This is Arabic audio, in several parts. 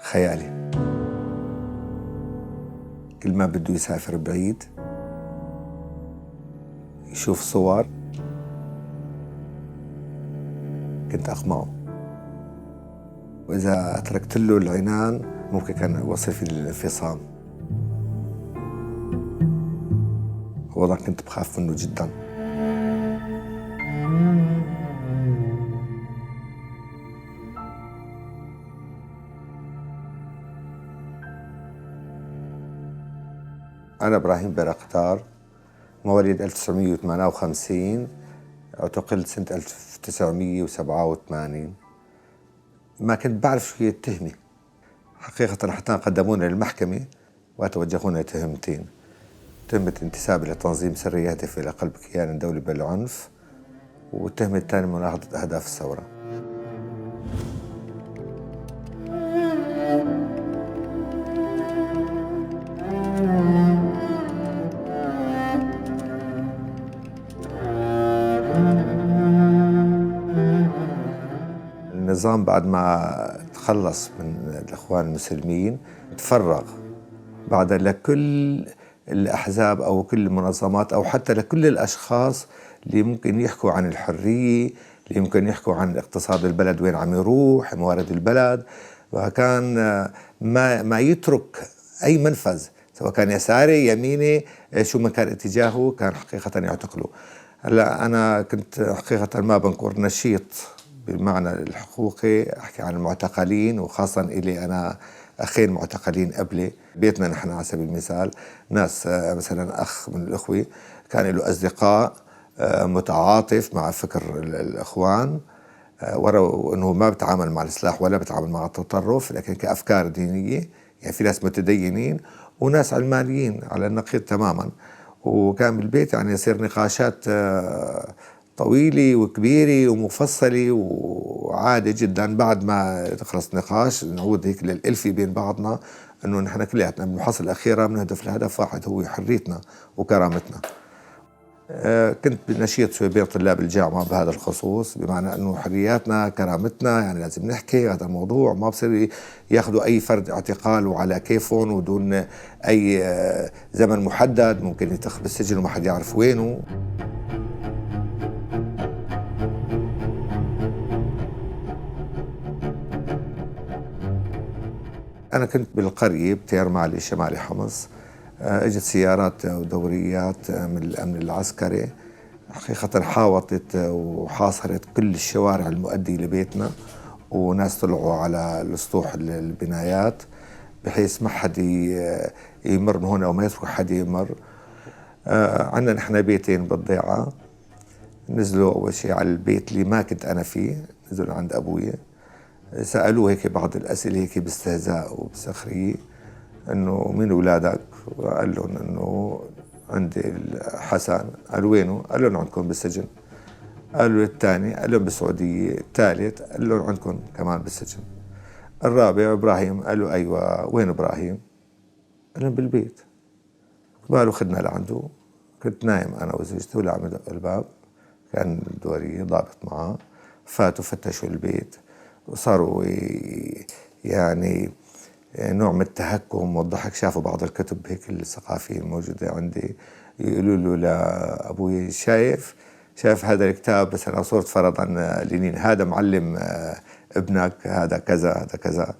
خيالي. كل ما بده يسافر بعيد يشوف صور كنت أقمعه، وإذا تركت له العنان ممكن كان يوصل في الانفصام. والله كنت بخاف منه جدا. أنا إبراهيم برقتار، مواليد 1958، اعتقلت سنة 1987. ما كنت بعرف شو هي التهمة حقيقة، حتى قدمونا للمحكمة وتوجهونا تهمتين: تهمة انتساب إلى تنظيم سري يهدف إلى قلب كيان دولي بالعنف، والتهمة الثانية مناهضة أهداف الثورة. النظام بعد ما تخلص من الإخوان المسلمين تفرغ بعد لكل الأحزاب أو كل المنظمات أو حتى لكل الأشخاص اللي ممكن يحكوا عن الحرية، اللي ممكن يحكوا عن اقتصاد البلد وين عم يروح، موارد البلد. وكان ما يترك أي منفذ، سواء كان يساري يميني، شو ما كان اتجاهه كان حقيقة يعتقله. هلا أنا كنت حقيقة ما بنكر نشيط بالمعنى الحقوقي، أحكي عن المعتقلين، وخاصة إلي أنا أخين معتقلين قبلي. بيتنا نحن على سبيل المثال ناس مثلا أخ من الأخوة كان له أصدقاء متعاطف مع فكر الإخوان، وروا أنه ما بتعامل مع السلاح ولا بتعامل مع التطرف، لكن كأفكار دينية. يعني في ناس متدينين وناس علمانيين على النقيض تماما. وكان بالبيت يعني يصير نقاشات طويلة وكبيرة ومفصلة وعادي جدا. بعد ما تخلص النقاش نعود هيك للألفة بين بعضنا، أنه نحن كلياتنا بالمحصلة الأخيرة بنهدف لهدف واحد، هو حريتنا وكرامتنا. كنت نشيط شوي بين طلاب الجامعة بهذا الخصوص، بمعنى أنه حرياتنا كرامتنا يعني لازم نحكي هذا الموضوع، ما بصير ياخذوا أي فرد اعتقال وعلى كيفهم ودون أي زمن محدد، ممكن يتخ بالسجن وما حد يعرف وينه. أنا كنت بالقرية بتير معلي شمالي حمص. اجت سيارات ودوريات من الأمن العسكري، حقيقة حاوطت وحاصرت كل الشوارع المؤدية لبيتنا، وناس طلعوا على السطوح البنايات بحيث ما حد يمر من هنا وما يترك حد يمر. عندنا نحن بيتين بالضيعة. نزلوا أول شيء على البيت اللي ما كنت أنا فيه، نزلوا عند أبوي، سألوه هيك بعض الأسئلة هيك باستهزاء وبسخرية، إنه مين أولادك؟ وقال لهم إنه عندي الحسن. قالوا وينه؟ قال لهم عندكم بالسجن. قالوا الثاني، قال لهم بالسعودية. الثالث قال لهم عندكم كمان بالسجن. الرابع إبراهيم. قالوا أيوة، وين إبراهيم؟ قال لهم بالبيت. قالوا خدنا لعنده. كنت نايم أنا وزوجتي ولا عم يدق الباب، كان الدورية ضابط معه. فاتوا فتشوا البيت وصاروا يعني نوع من التهكم والضحك. شافوا بعض الكتب هيك الثقافية الموجودة عندي، يقولوا له لأبوي شايف هذا الكتاب مثلا صورة فرضا لينين، هذا معلم ابنك، هذا كذا هذا كذا.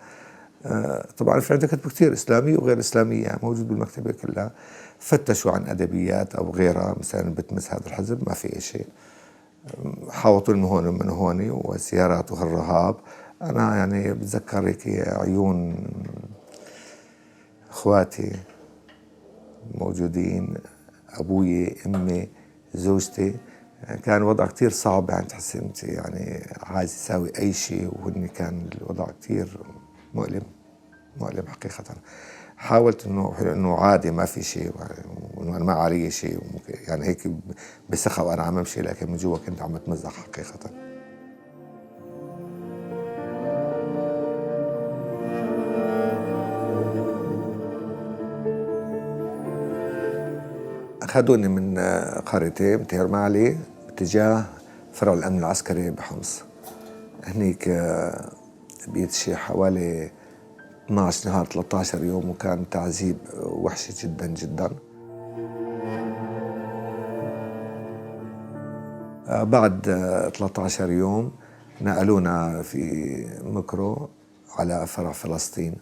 طبعا في عندك كتب كثير إسلامية وغير إسلامية موجود بالمكتبة كلها. فتشوا عن أدبيات أو غيرها مثلا بتمس هذا الحزب، ما في شيء. حاوطوا من هون ومن هون وسيارات وهالرهاب. أنا يعني بتذكر هيك عيون إخواتي موجودين، أبوي أمي زوجتي. كان وضع كتير صعب، يعني تحس أنت يعني عايز يساوي أي شيء، وهن كان الوضع كتير مؤلم حقيقة. حاولت إنه عادي ما في شيء، وإنه أنا ما علي شيء، يعني هيك بسخاء وأنا عم أمشي، لكن من جوا كنت عم أتمزح حقيقة. أخذوني من قريتي متير معلي باتجاه فرع الأمن العسكري بحمص. هنيك بقيت شي حوالي 12 نهار 13 يوم، وكان تعذيب وحشي جدا جدا. بعد 13 يوم نقلونا في ميكرو على فرع فلسطين.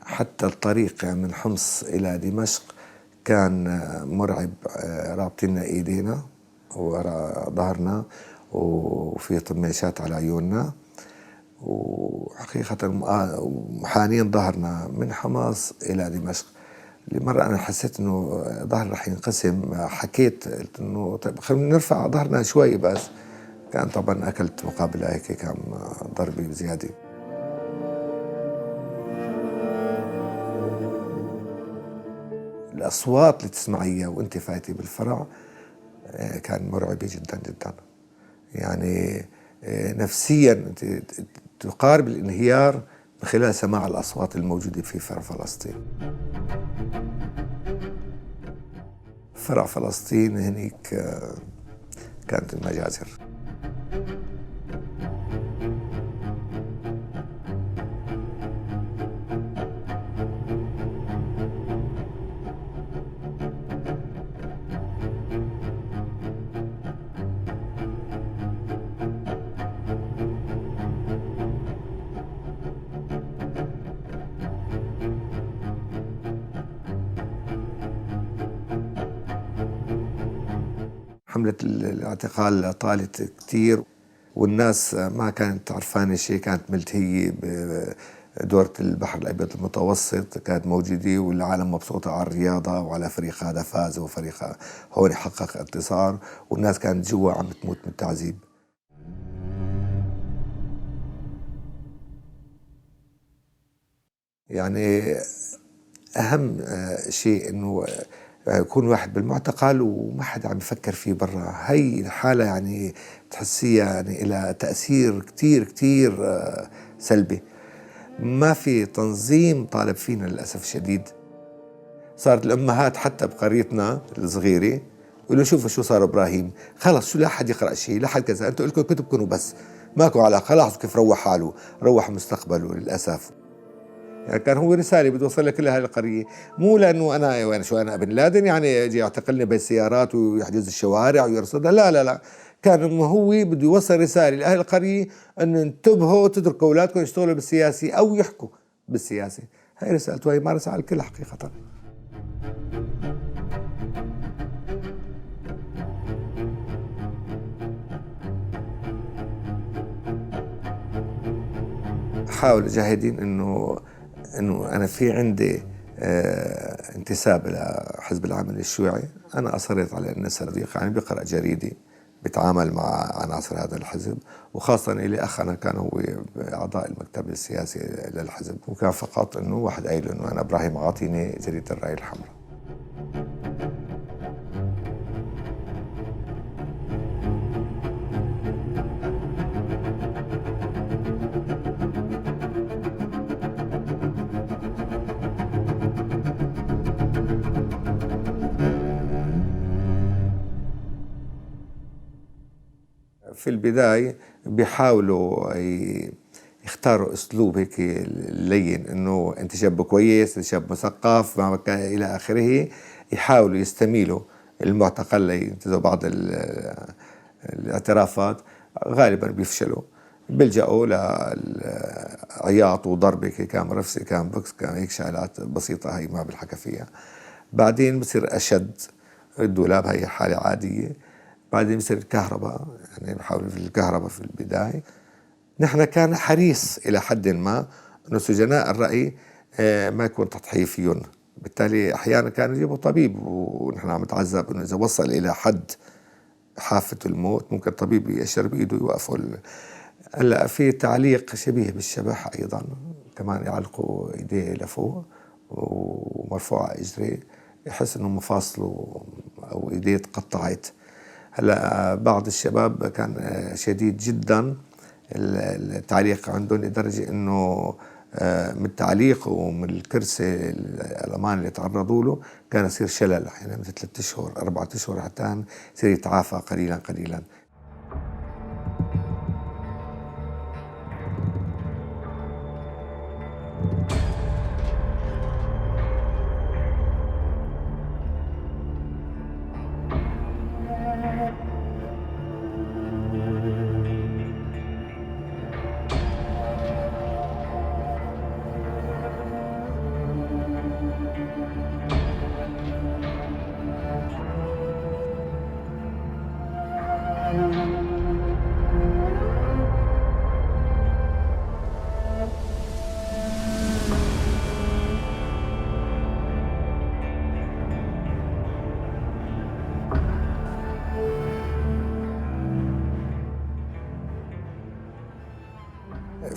حتى الطريق من حمص إلى دمشق كان مرعب. رابطين ايدينا وظهرنا وفي طميشات على عيوننا، وحقيقة محانين ظهرنا من حمص إلى دمشق. لمرة أنا حسيت إنه ظهري رح ينقسم. حكيت قلت إنه طيب خلينا نرفع ظهرنا شوي بس. كان طبعا أكلت مقابل هيك كم ضربة بزيادة. الأصوات اللي تسمعيها وأنت فايتة بالفرع كان مرعبة جدا جدا. يعني نفسيا أنت تقارب الانهيار من خلال سماع الأصوات الموجودة في فرع فلسطين. فرع فلسطين هنيك كانت المجازر. حملة الاعتقال طالت كتير، والناس ما كانت عرفانة شيء. كانت ملتهية بدورة البحر الأبيض المتوسط، كانت موجودة، والعالم مبسوطة على الرياضة وعلى فريق هذا فاز وفريق هون حقق انتصار، والناس كانت جوا عم تموت من التعذيب. يعني أهم شيء إنه يكون واحد بالمعتقل وما حدا عم يفكر فيه برا. هي الحالة يعني تحسيها يعني إلى تأثير كتير كتير سلبي. ما في تنظيم طالب فينا للأسف الشديد. صارت الأمهات حتى بقريتنا الصغيرة يقولوا شوفوا شو صار إبراهيم، خلص شو لا حد يقرأ شيء، لا حد كذا، أنتوا لكم كتبكم وبس، ماكو علاقة، خلاص كيف روح حاله، روح مستقبله للأسف. يعني كان هو رسالة بده يوصل لكل هاي القرية، مو لأنه أنا وين شو أنا ابن لادن يعني يجي يعتقلني بالسيارات ويحجز الشوارع ويرصدها، لا لا لا. كان هو بده يوصل رسالة لأهل القرية أنه انتبهوا تتركوا أولادكم يشتغلوا بالسياسة أو يحكوا بالسياسة. هاي رسالته، هي مارسة على الكل حقيقة. حاول جاهدين انه انا في عندي انتساب الى حزب العمل الشيوعي. انا اصريت على اني صديق يعني بقرا جريده، بتعامل مع عناصر هذا الحزب، وخاصه لي اخ انا كان هو اعضاء المكتب السياسي للحزب، وكان فقط انه واحد قايل انه انا ابراهيم اعطيني جريده الرايه الحمراء. في البداية بيحاولوا يختاروا اسلوب هيك لين، انه انت شاب كويس، انت شاب مثقف الى اخره. يحاولوا يستميلوا المعتقل لينتزعوا بعض الاعترافات. غالبا بيفشلوا، بيلجأوا لعياط وضرب، كام رفسي، كام بوكس، كام هيك شغلات بسيطة هي ما بالحكى فيها. بعدين بصير أشد، الدولاب هي حالة عادية. بعدين بصير الكهرباء، يعني بحاولوا في الكهرباء في البداية. نحن كان حريص إلى حد ما أنه سجناء الرأي ما يكون تضحية فيهم. بالتالي أحيانا كانوا يجيبوا طبيب، ونحن عم نتعذب أنه إذا وصل إلى حد حافة الموت ممكن طبيب يأشر بإيده يوقفوا. هلا في تعليق شبيه بالشبح أيضا، كمان يعلقوا إيديه لفوق ومرفوعة إجريه، يحس إنه مفاصله أو إيديه تقطعت. هلا بعض الشباب كان شديد جدا التعليق عندهم، لدرجة إنه من التعليق ومن الكرسي الأمان اللي تعرضوا له كان يصير شلل، يعني مثل 3 أشهر 4 أشهر حتى يصير يتعافى قليلا قليلا.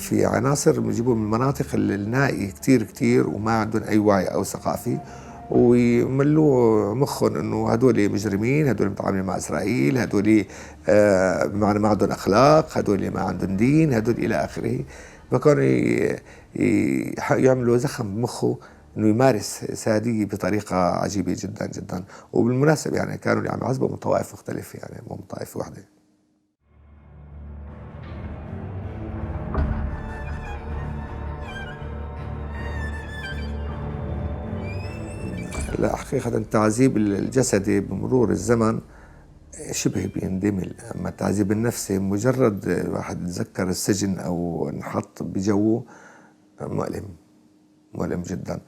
في عناصر بيجيبوها من المناطق النائية كتير وما عندهم أي وعي أو ثقافي، ويملوه مخهم انه هدول مجرمين، هدول متعاملين مع اسرائيل، هدول بمعنى ما عندهم اخلاق، هدول ما عندهم دين، هدول الى اخره. فكانوا يعملوا زخم بمخه انه يمارس سادية بطريقة عجيبة جدا. وبالمناسبة يعني كانوا اللي عم يعذبوا من طوائف مختلفة، يعني مو من طائفة واحدة. لا حقيقة التعذيب الجسدي بمرور الزمن شبه بيندمل، أما التعذيب النفسي مجرد واحد يتذكر السجن أو انحط بجوه مؤلم جدا.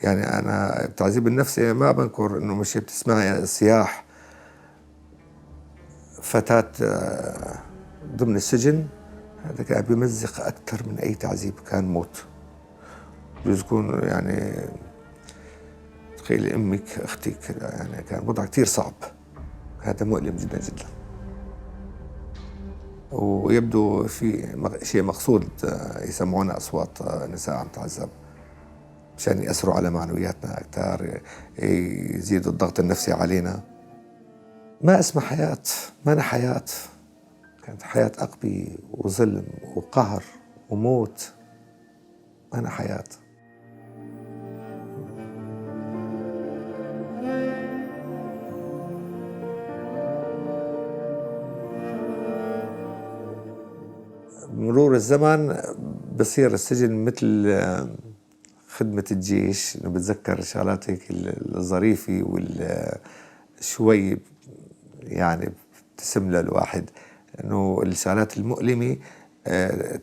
يعني أنا التعذيب النفسي ما بنكر إنه مش بتسمعي صياح فتاة ضمن السجن، هذا كان بيمزق أكثر من أي تعذيب، كان موت. بجوز يكون يعني تخيلي أمك أختك، يعني كان وضع كثير صعب، هذا مؤلم جدا. ويبدو في شيء مقصود يسمعونا أصوات نساء عم تعذب مشان يأثروا على معنوياتنا أكثر، يزيدوا الضغط النفسي علينا. ما اسمها حياة، ما أنا حياة، كانت حياة أقبي وظلم وقهر وموت. ما أنا حياة. مرور الزمن بصير السجن مثل خدمة الجيش، إنه بتذكر شغلات هيك الظريفة والشوي يعني بتسم للواحد، إنه الشغلات المؤلمة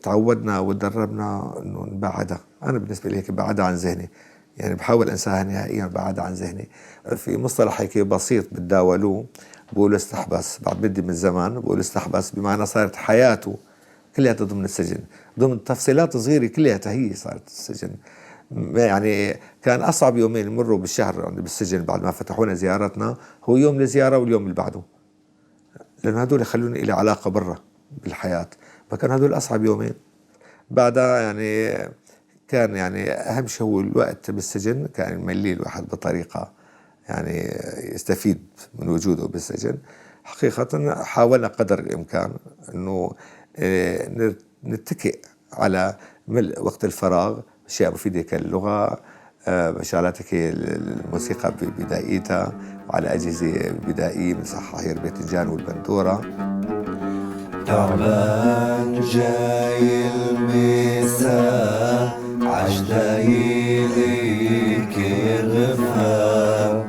تعودنا وتدربنا إنه نبعدها. أنا بالنسبة لي هيك بعدها عن ذهني، يعني بحاول أنساها نهائيا، بعدها عن ذهني. في مصطلح هيك بسيط بتداولوه بقولوا استحبس، بعد بدي من زمان بقولوا استحبس، بمعنى صارت حياته كلها ضمن السجن، ضمن تفصيلات صغيرة كلها هي صارت السجن. يعني كان أصعب يومين مروا بالشهر يعني بالسجن بعد ما فتحونا زيارتنا هو يوم الزيارة واليوم اللي بعده، لأنه هدول يخلوني إلي علاقة برا بالحياة، فكان هدول أصعب يومين. بعدها يعني كان يعني أهم شيء هو الوقت بالسجن، كان يملي الواحد بطريقة يعني يستفيد من وجوده بالسجن. حقيقة حاولنا قدر الإمكان أنه نتكئ على ملء وقت الفراغ أشياء مفيدة كاللغة، شغلات الموسيقى ببدايتها وعلى أجهزة بدائية من صحاحير باذنجان والبندورة. تعبان جاي المساء عشتاي ليك الرفاق،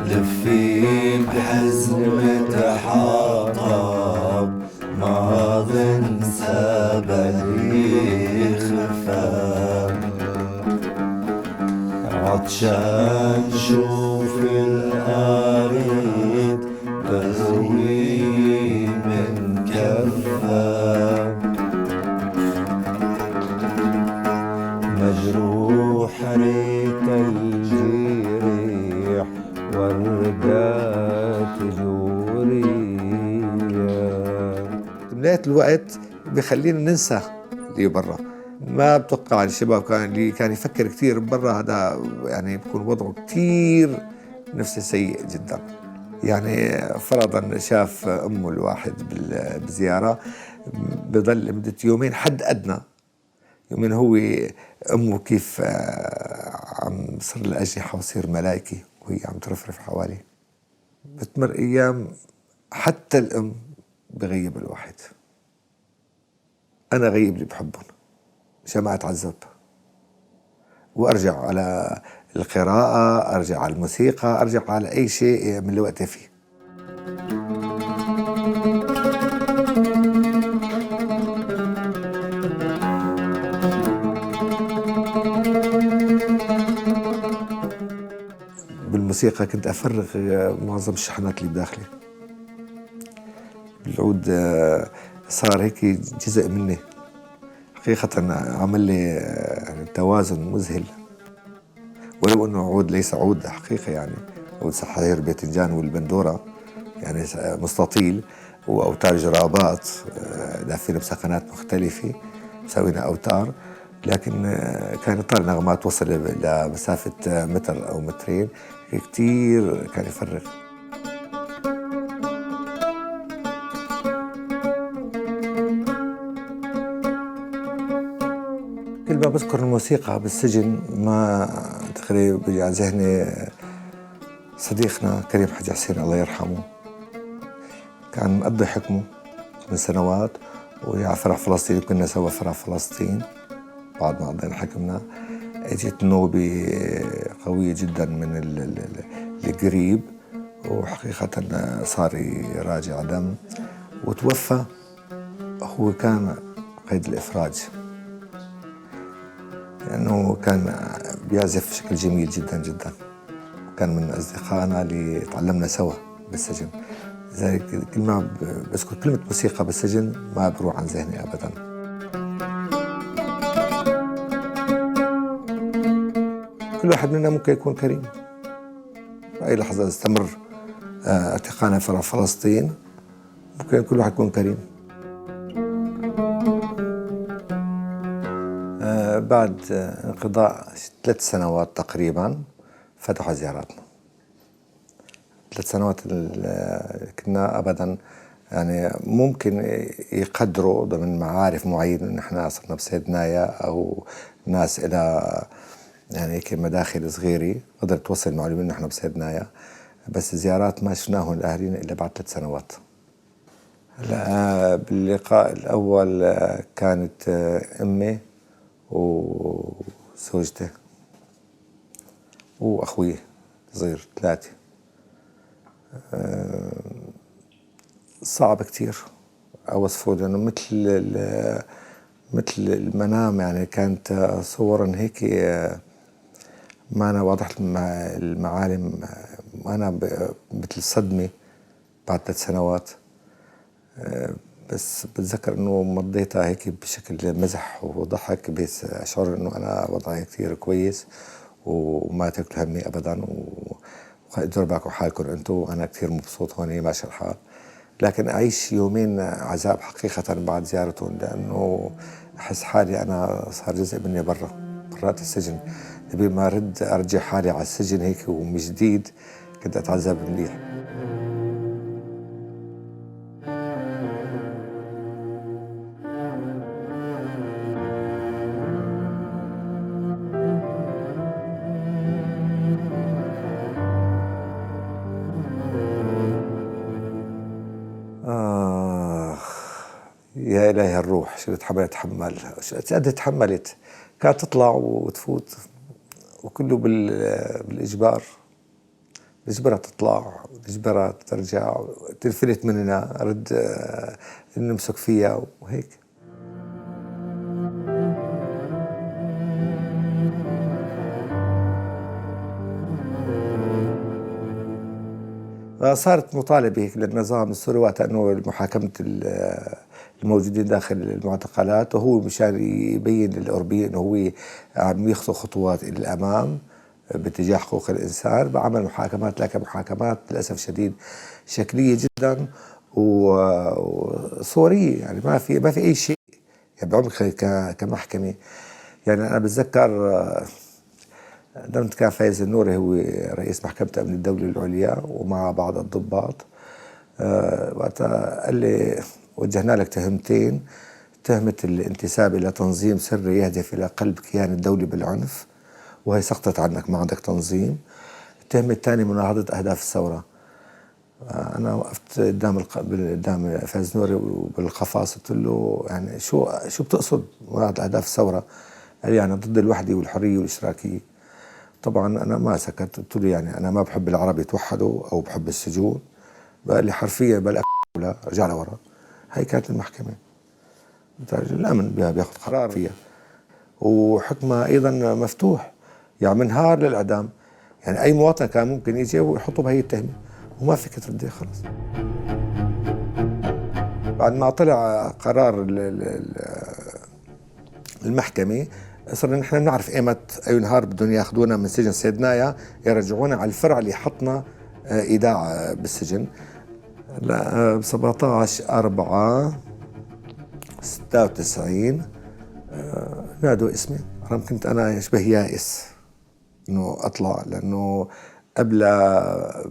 لفي بحزمة حطب ما بنسى بلي خفاق، عطشان شوف القريب بروي من كفاك، مجروح ريت الجريح وردات جورية. تمليت الوقت بخلينا ننسى اللي برا. ما بتوقع الشباب اللي كان يفكر كثير برا، هذا يعني بيكون وضعه كثير نفسي سيء جدا. يعني فرضا شاف أمه الواحد بزيارة، بضل لمدة يومين حد أدنى يومين هو أمه كيف عم صر الأجنحة وصير ملايكي وهي عم ترفرف حواليه. بتمر أيام حتى الأم بغيب الواحد. أنا غيب اللي بحبهم مشان ما أتعذب، وأرجع على القراءة، أرجع على الموسيقى، أرجع على أي شيء من اللي وقتي فيه. بالموسيقى كنت أفرغ معظم الشحنات اللي بداخلي. بالعود صار هيك جزء مني حقيقة، عمل لي توازن مذهل، ولو أنه عود ليس عود حقيقة، يعني عود صحاير باذنجان والبندورة يعني مستطيل، وأوتار جرابات، دافين بسكنات مختلفة، مسوينا أوتار. لكن كان يطلع نغمات توصل لمسافة متر أو مترين، كتير كان يفرق. كل ما بذكر الموسيقى بالسجن ما تقريبا بيجي على ذهني صديقنا كريم حاج حسين الله يرحمه. كان مقضي حكمه من سنوات ويا فرح فلسطين، كنا سوا فرح فلسطين بعد ما قضينا حكمنا. اجت نوبة قوية جدا من القريب، وحقيقة صار يراجع دم وتوفى. هو كان قيد الإفراج، لأنه كان بيعزف بشكل جميل جدا جدا، كان من أصدقائنا اللي تعلمنا سوا بالسجن. لذلك كل ما بذكر كلمة موسيقى بالسجن ما بروح عن ذهني أبدا. كل واحد منا ممكن يكون كريم بأي لحظة استمر اعتقالنا في فلسطين، ممكن كل واحد يكون كريم. بعد انقضاء 3 سنوات تقريبا فتحوا زياراتنا. 3 سنوات كنا ابدا يعني ممكن يقدروا ضمن معارف معينه ان احنا صرنا بسيدنايا او ناس الى يعني هيك مداخل صغيره قدرت توصل المعلومه ان احنا بسيدنايا، بس الزيارات ما شفناهم لاهالينا الا بعد 3 سنوات. هلا باللقاء الاول كانت امي وزوجته واخوي صغير 3. صعب كتير اوصفه لانه مثل المنام، يعني كانت صورا هيك ما انا واضح المعالم، انا مثل صدمه بعد 3 سنوات. بس بتذكر انه مضيتها هيك بشكل مزح وضحك، بس اشعر انه انا وضعي كثير كويس وما تاكلوا همي ابدا، وقدروا باكوا حالكم انتم، انا كثير مبسوط هون ماشي الحال. لكن اعيش يومين عذاب حقيقه بعد زيارتهم، لانه احس حالي انا صار جزء مني برات السجن. نبي ما ارجع حالي على السجن هيك ومن جديد، كنت اتعذب مليح. يا إلهي الروح شو تحمل شو قد تحملت. كانت تطلع وتفوت وكله بالإجبار، الإجبارها تطلع الإجبارها ترجع، تنفلت مننا رد نمسك فيها وهيك. صارت مطالبة هيك للنظام السوري وقت أنه محاكمة الموجودين داخل المعتقلات، وهو مشان يبين للأوروبيين أنه هو عم يخطو خطوات إلى الأمام باتجاه حقوق الإنسان بعمل محاكمات، لكن محاكمات للأسف شديد شكلية جدا وصورية، يعني ما في أي شيء يعني بعمق كمحكمة. يعني أنا بتذكر دمت كان فايز النوري هو رئيس محكمة أمن الدولة العليا ومع بعض الضباط، وقتها قال لي وجهنا لك تهمتين: تهمة الانتساب إلى تنظيم سري يهدف إلى قلب كيان الدولة بالعنف، وهي سقطت عنك، ما عندك تنظيم. التهمة الثانية مناهضة أهداف الثورة. أنا وقفت قدام فايز نوري وبالقفاص قلت له يعني شو بتقصد مناهضة أهداف الثورة؟ قال لي يعني ضد الوحدة والحرية والاشتراكية. طبعا أنا ما سكت، قلت له يعني أنا ما بحب العرب يتوحدوا أو بحب السجون. قال لي حرفيا ولا رجع لورا. هاي كانت المحكمة، الأمن بياخذ قرار فيها، وحكمها أيضا مفتوح يعني من نهار للإعدام. يعني أي مواطن كان ممكن يجي ويحطه بهي التهمة وما فيك ترديه خلص. بعد ما طلع قرار المحكمة صرنا نحن بنعرف ايمت اي نهار بدهم ياخذونا من سجن سيدنايا يرجعونا على الفرع اللي حطنا ايداع بالسجن. لا، ب 17/4/96 نادوا اسمي. رغم كنت أنا شبه يائس إنه أطلع، لأنه قبل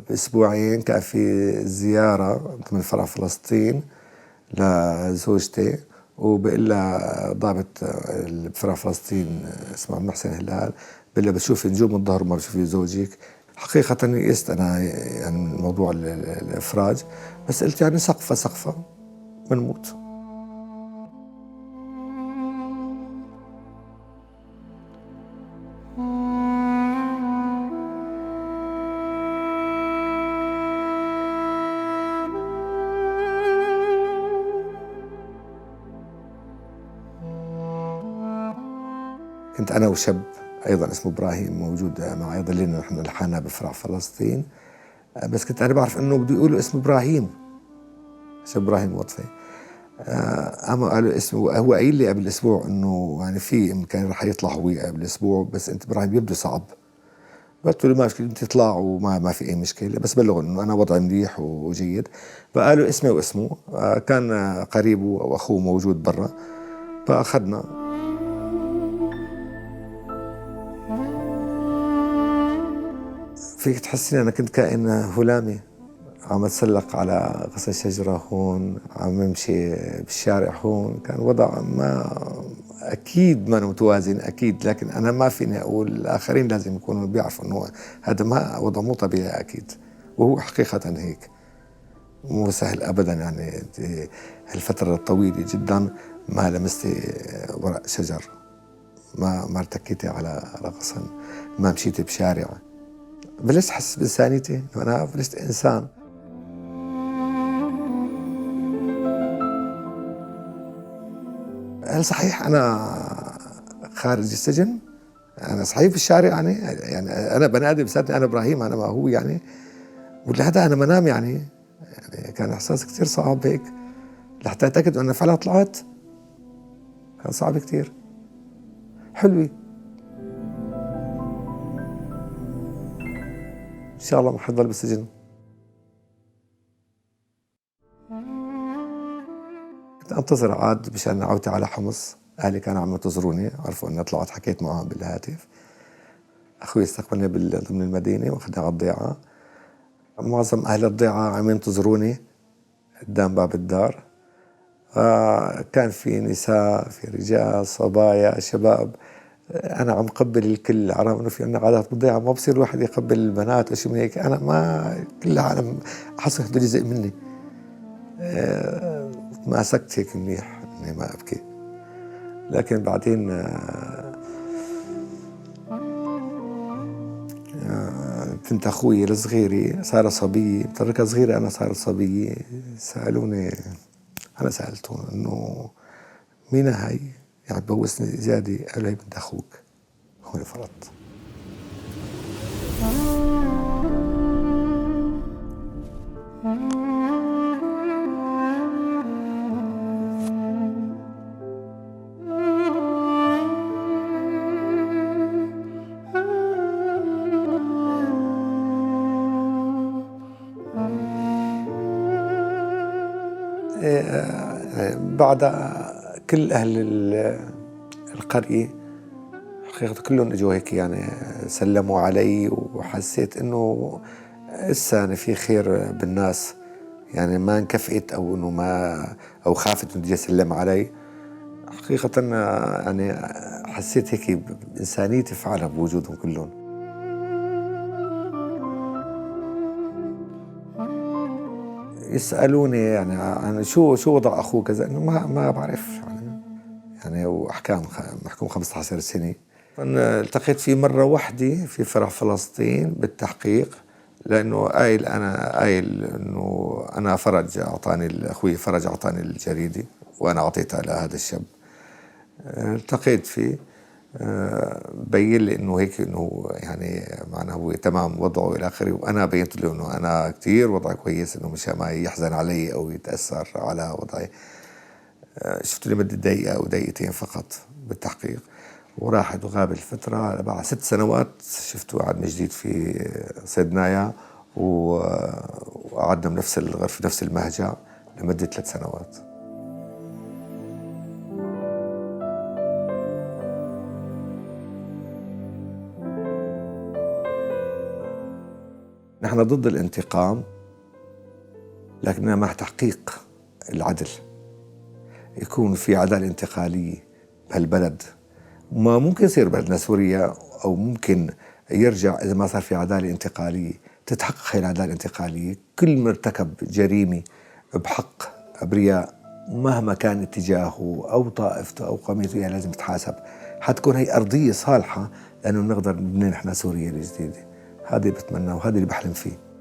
بأسبوعين كان في زيارة من فرع فلسطين لزوجتي، وبقول لها ضابط بفرع فلسطين اسمه محسن هلال، بقول لها بتشوفي نجوم الظهر وما بتشوفي زوجك. حقيقة يئست أنا يعني من موضوع الإفراج، بس قلت يعني سقفة بنموت. كنت أنا وشاب أيضا اسمه إبراهيم موجود معي، ضلينا نحن لحالنا بفرع فلسطين، بس كنت أنا بعرف إنه بده يقولوا اسمه إبراهيم، شاب إبراهيم وطفي. أما قالوا اسمه، هو قايل لي قبل أسبوع إنه يعني في إمكان رح يطلع هو قبل أسبوع، بس أنت إبراهيم يبدو صعب. قلت له ما مشكلة، أنت تطلع وما في أي مشكلة، بس بلغوا إنه أنا وضعي مليح وجيد. فقالوا اسمي واسمه، كان قريبه أو أخوه موجود برا، فأخذنا. فيك تحسيني أنا كنت كائن هلامي، عم أتسلق على غصن شجرة هون، عم أمشي بالشارع هون. كان وضع ما أكيد ما متوازن أكيد، لكن أنا ما فيني أقول، الآخرين لازم يكونوا بيعرفوا إنه هذا ما وضع مو طبيعي أكيد، وهو حقيقة هيك مو سهل أبدا. يعني هالفترة الطويلة جدا ما لمستي ورق شجر، ما ارتكيتي على غصن، ما مشيتي بشارع. بلشت أحس بإنسانيتي، إنه أنا بلشت إنسان. هل صحيح أنا خارج السجن؟ أنا صحيح في الشارع يعني أنا بني آدم بساتني أنا إبراهيم، أنا ما هو يعني، ولا هذا أنا منام يعني كان إحساس كتير صعب هيك، لحتى أتأكد أن فعلا طلعت. كان صعب كتير. حلوة إن شاء الله ما حضل بالسجن. كنت أنتظر عاد مشان عودتي على حمص. أهلي كانوا عم ينتظروني، عرفوا أني طلعت، حكيت معهم بالهاتف. أخوي استقبلني ضمن المدينة وأخذني على الضيعة. معظم أهل الضيعة عم ينتظروني قدام باب الدار. كان في نساء، في رجال، صبايا، شباب. أنا عم قبل الكل، عرف إنه في عنا عادات بالضيعة ما بصير الواحد يقبل البنات أو شيء من هيك. أنا ما كل العالم حسوا هذا جزء مني. ماسكت هيك منيح إني ما أبكي، لكن بعدين بنت أخوي الصغيرة صار صبية، بتركها صغيرة أنا صار صبية. سألوني، أنا سألتهم إنه مين هاي؟ يعني تبوسني زيادة. قالوا هي بنت أخوك. هون فرطت. بعد كل أهل القرية حقيقة كلهم اجوا هيك يعني سلموا علي، وحسيت انه لسه أنا في خير بالناس، يعني ما انكفئت او انه ما او خافت انه يجي يسلم علي. حقيقة يعني حسيت هيك بإنسانيتي فعلا بوجودهم كلهم. يسألوني يعني عن شو وضع أخوه كذا، إنه ما بعرف يعني وأحكام محكوم 15 سنة. أنا التقيت فيه مرة واحدة في فرع فلسطين بالتحقيق، لأنه قايل إنه أنا أخوي فرج أعطاني الجريدة وأنا أعطيتها لهذا الشاب. التقيت فيه، بين لي إنه هيك إنه يعني معناه هو تمام وضعه إلى آخره، وأنا بينت له إنه أنا كتير وضعي كويس، إنه مش ما يحزن علي أو يتأثر على وضعي. شفت لمدة دقيقة أو دقيقتين فقط بالتحقيق، وراحت وغاب الفترة. بعد 6 سنوات شفته عاد من جديد في صيدنايا، وقعدنا بنفس الغرفة نفس المهجع لمدة 3 سنوات. نحن ضد الانتقام، لكننا مع تحقيق العدل، يكون في عدالة انتقالية بهالبلد. ما ممكن يصير بلدنا سوريا، أو ممكن يرجع إذا ما صار في عدالة انتقالية. تتحقق هي العدالة الانتقالية، كل من ارتكب جريمة بحق أبرياء مهما كان اتجاهه أو طائفته أو قوميته لازم يتحاسب. حتكون هي أرضية صالحة لأنه نقدر نبني نحن سوريا الجديدة. هذا اللي بتمناه وهذا اللي بحلم فيه.